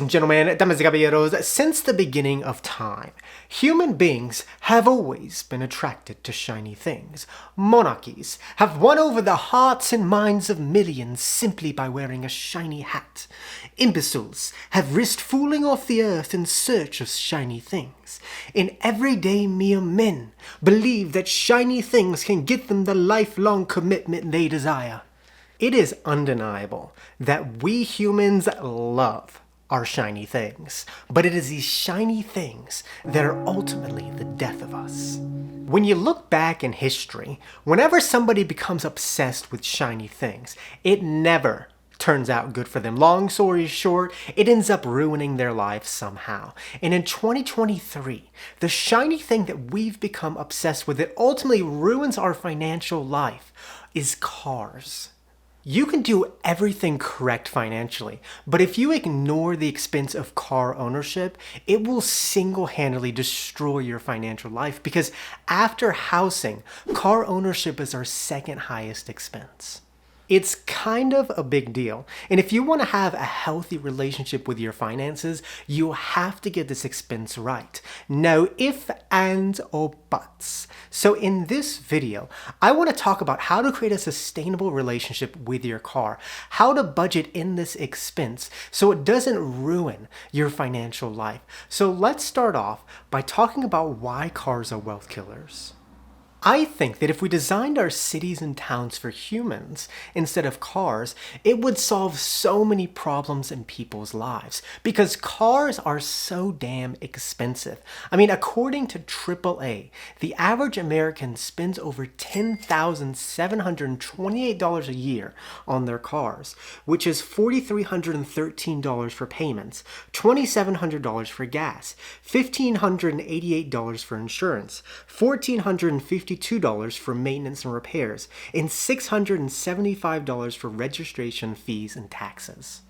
Ladies and gentlemen, damas y caballeros, since the beginning of time, human beings have always been attracted to shiny things. Monarchies have won over the hearts and minds of millions simply by wearing a shiny hat. Imbeciles have risked falling off the earth in search of shiny things. And everyday mere men believe that shiny things can get them the lifelong commitment they desire. It is undeniable that we humans love our shiny things, but it is these shiny things that are ultimately the death of us. When you look back in history, whenever somebody becomes obsessed with shiny things, it never turns out good for them. Long story short, it ends up ruining their lives somehow. And in 2023, the shiny thing that we've become obsessed with that ultimately ruins our financial life is cars. You can do everything correct financially, but if you ignore the expense of car ownership, it will single-handedly destroy your financial life because after housing, car ownership is our second highest expense. It's kind of a big deal. And if you want to have a healthy relationship with your finances, you have to get this expense right. No ifs, ands, or buts. So in this video, I want to talk about how to create a sustainable relationship with your car, how to budget in this expense so it doesn't ruin your financial life. So let's start off by talking about why cars are wealth killers. I think that if we designed our cities and towns for humans instead of cars, it would solve so many problems in people's lives because cars are so damn expensive. I mean, according to AAA, the average American spends over $10,728 a year on their cars, which is $4,313 for payments, $2,700 for gas, $1,588 for insurance, $1,452 for maintenance and repairs, and $675 for registration fees and taxes.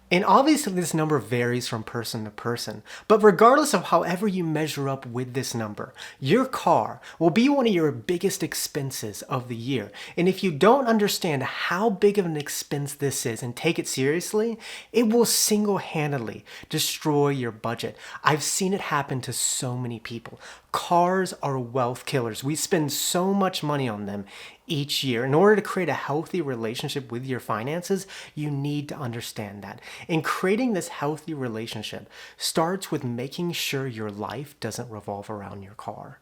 And obviously this number varies from person to person, but regardless of however you measure up with this number, your car will be one of your biggest expenses of the year. And if you don't understand how big of an expense this is and take it seriously, it will single-handedly destroy your budget. I've seen it happen to so many people. Cars are wealth killers. We spend so much money on them each year. In order to create a healthy relationship with your finances, you need to understand that. And creating this healthy relationship starts with making sure your life doesn't revolve around your car.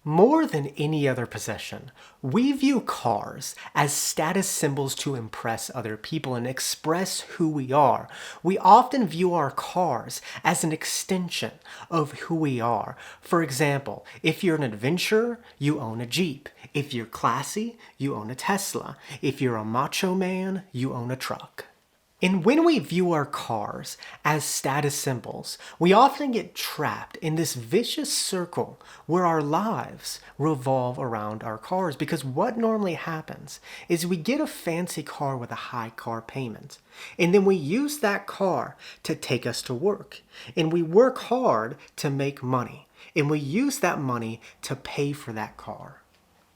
More than any other possession, we view cars as status symbols to impress other people and express who we are. We often view our cars as an extension of who we are. For example, if you're an adventurer, you own a Jeep. If you're classy, you own a Tesla. If you're a macho man, you own a truck. And when we view our cars as status symbols, we often get trapped in this vicious circle where our lives revolve around our cars because what normally happens is we get a fancy car with a high car payment and then we use that car to take us to work and we work hard to make money and we use that money to pay for that car.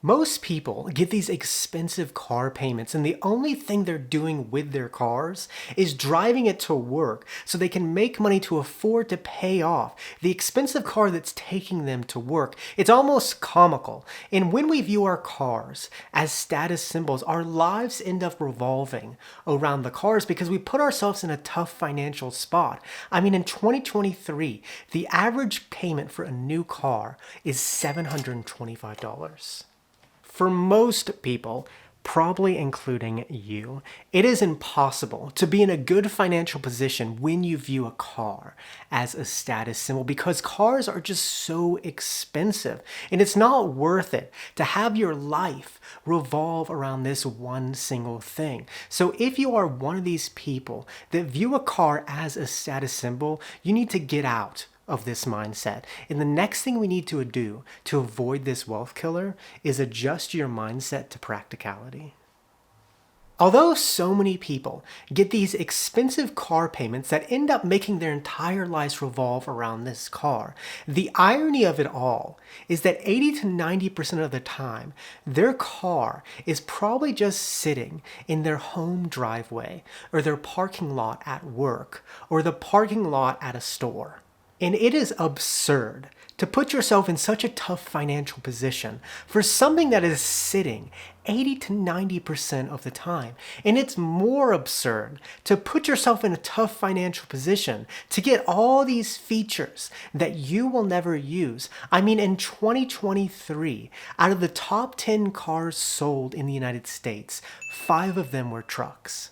Most people get these expensive car payments and the only thing they're doing with their cars is driving it to work so they can make money to afford to pay off the expensive car that's taking them to work. It's almost comical. And when we view our cars as status symbols, our lives end up revolving around the cars because we put ourselves in a tough financial spot. I mean, in 2023, the average payment for a new car is $725. For most people, probably including you, it is impossible to be in a good financial position when you view a car as a status symbol because cars are just so expensive and it's not worth it to have your life revolve around this one single thing. So if you are one of these people that view a car as a status symbol, you need to get out of this mindset. And the next thing we need to do to avoid this wealth killer is adjust your mindset to practicality. Although so many people get these expensive car payments that end up making their entire lives revolve around this car, the irony of it all is that 80 to 90% of the time, their car is probably just sitting in their home driveway or their parking lot at work or the parking lot at a store. And it is absurd to put yourself in such a tough financial position for something that is sitting 80 to 90% of the time. And it's more absurd to put yourself in a tough financial position to get all these features that you will never use. I mean, in 2023, out of the top 10 cars sold in the United States, 5 of them were trucks.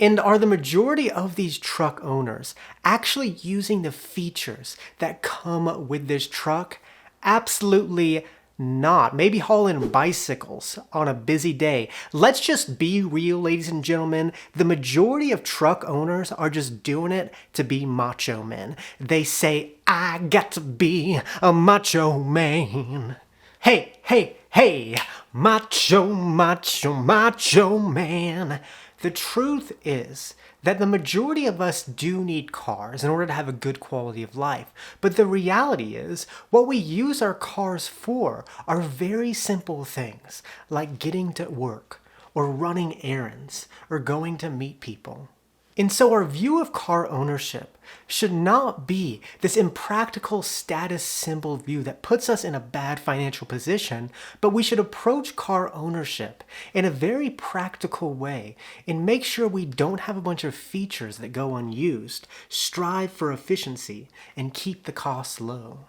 And are the majority of these truck owners actually using the features that come with this truck? Absolutely not. Maybe hauling bicycles on a busy day. Let's just be real, ladies and gentlemen. The majority of truck owners are just doing it to be macho men. They say, I got to be a macho man. Hey, hey, hey, macho, macho, macho man. The truth is that the majority of us do need cars in order to have a good quality of life. But the reality is, what we use our cars for are very simple things, like getting to work, or running errands, or going to meet people. And so our view of car ownership should not be this impractical status symbol view that puts us in a bad financial position, but we should approach car ownership in a very practical way and make sure we don't have a bunch of features that go unused, strive for efficiency, and keep the costs low.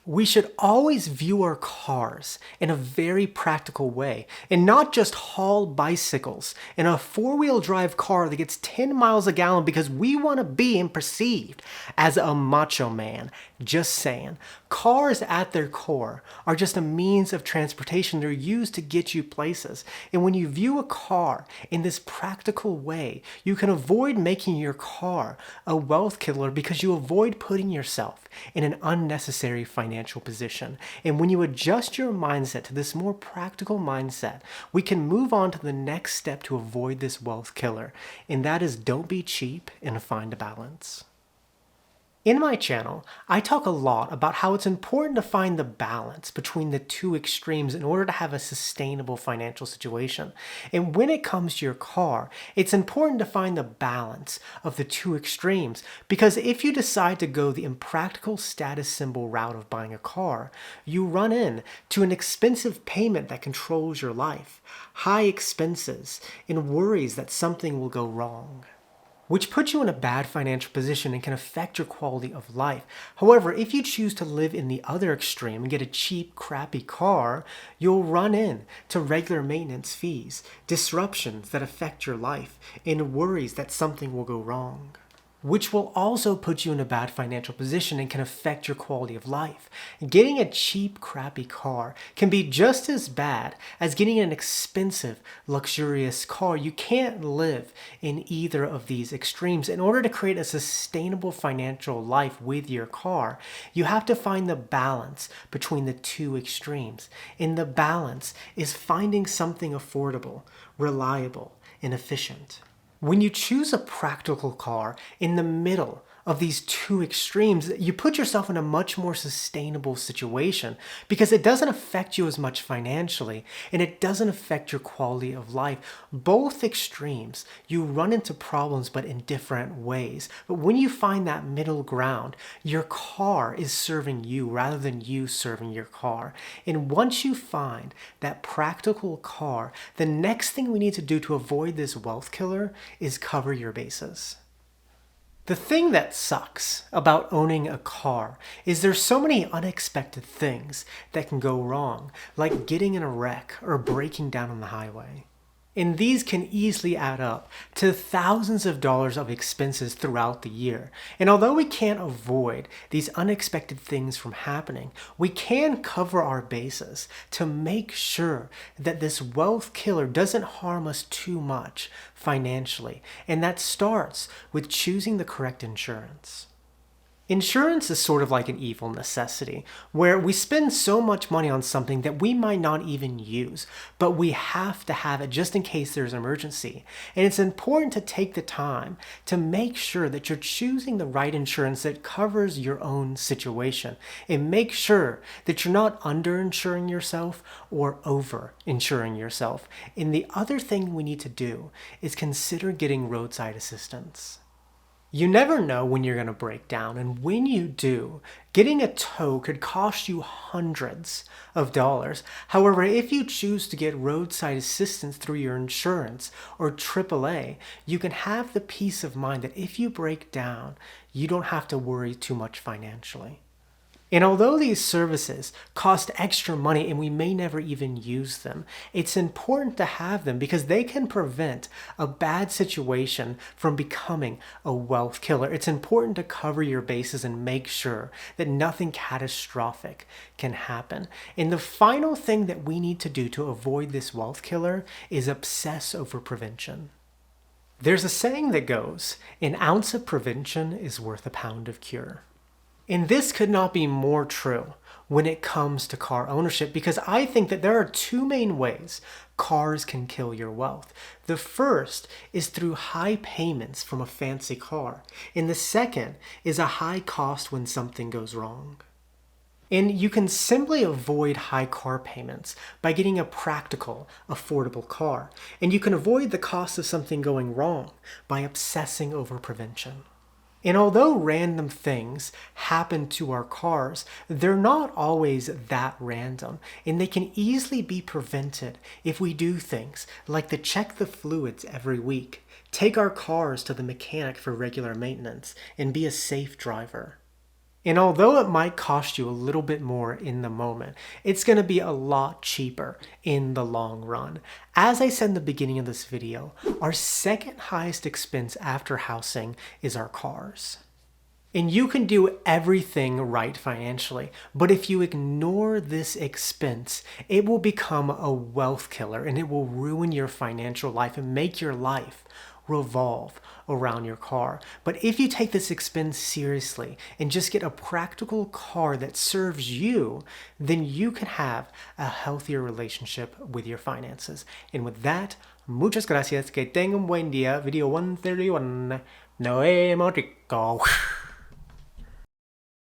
We should always view our cars in a very practical way and not just haul bicycles in a four-wheel drive car that gets 10 miles a gallon because we want to be perceived as a macho man. Just saying. Cars at their core are just a means of transportation. They're used to get you places. And when you view a car in this practical way, you can avoid making your car a wealth killer because you avoid putting yourself in an unnecessary financial position. And when you adjust your mindset to this more practical mindset, we can move on to the next step to avoid this wealth killer. And that is, don't be cheap and find a balance. In my channel, I talk a lot about how it's important to find the balance between the two extremes in order to have a sustainable financial situation. And when it comes to your car, it's important to find the balance of the two extremes, because if you decide to go the impractical status symbol route of buying a car, you run into an expensive payment that controls your life, high expenses, and worries that something will go wrong, which puts you in a bad financial position and can affect your quality of life. However, if you choose to live in the other extreme and get a cheap, crappy car, you'll run into regular maintenance fees, disruptions that affect your life, and worries that something will go wrong, which will also put you in a bad financial position and can affect your quality of life. Getting a cheap, crappy car can be just as bad as getting an expensive, luxurious car. You can't live in either of these extremes. In order to create a sustainable financial life with your car, you have to find the balance between the two extremes. And the balance is finding something affordable, reliable, and efficient. When you choose a practical car in the middle of these two extremes, you put yourself in a much more sustainable situation because it doesn't affect you as much financially and it doesn't affect your quality of life. Both extremes, you run into problems but in different ways. But when you find that middle ground, your car is serving you rather than you serving your car. And once you find that practical car, the next thing we need to do to avoid this wealth killer is cover your bases. The thing that sucks about owning a car is there's so many unexpected things that can go wrong, like getting in a wreck or breaking down on the highway. And these can easily add up to thousands of dollars of expenses throughout the year. And although we can't avoid these unexpected things from happening, we can cover our bases to make sure that this wealth killer doesn't harm us too much financially. And that starts with choosing the correct insurance. Insurance is sort of like an evil necessity, where we spend so much money on something that we might not even use, but we have to have it just in case there's an emergency. And it's important to take the time to make sure that you're choosing the right insurance that covers your own situation, and make sure that you're not underinsuring yourself or over-insuring yourself. And the other thing we need to do is consider getting roadside assistance. You never know when you're going to break down, and when you do, getting a tow could cost you hundreds of dollars. However, if you choose to get roadside assistance through your insurance or AAA, you can have the peace of mind that if you break down, you don't have to worry too much financially. And although these services cost extra money and we may never even use them, it's important to have them because they can prevent a bad situation from becoming a wealth killer. It's important to cover your bases and make sure that nothing catastrophic can happen. And the final thing that we need to do to avoid this wealth killer is obsess over prevention. There's a saying that goes, an ounce of prevention is worth a pound of cure. And this could not be more true when it comes to car ownership, because I think that there are two main ways cars can kill your wealth. The first is through high payments from a fancy car, and the second is a high cost when something goes wrong. And you can simply avoid high car payments by getting a practical, affordable car. And you can avoid the cost of something going wrong by obsessing over prevention. And although random things happen to our cars, they're not always that random, and they can easily be prevented if we do things like to check the fluids every week, take our cars to the mechanic for regular maintenance, and be a safe driver. And although it might cost you a little bit more in the moment, it's going to be a lot cheaper in the long run. As I said in the beginning of this video, our second highest expense after housing is our cars. And you can do everything right financially, but if you ignore this expense, it will become a wealth killer and it will ruin your financial life and make your life revolve around your car. But if you take this expense seriously and just get a practical car that serves you, then you can have a healthier relationship with your finances. And with that, muchas gracias, que tengan un buen día. Video 131. Nos vemos, rico.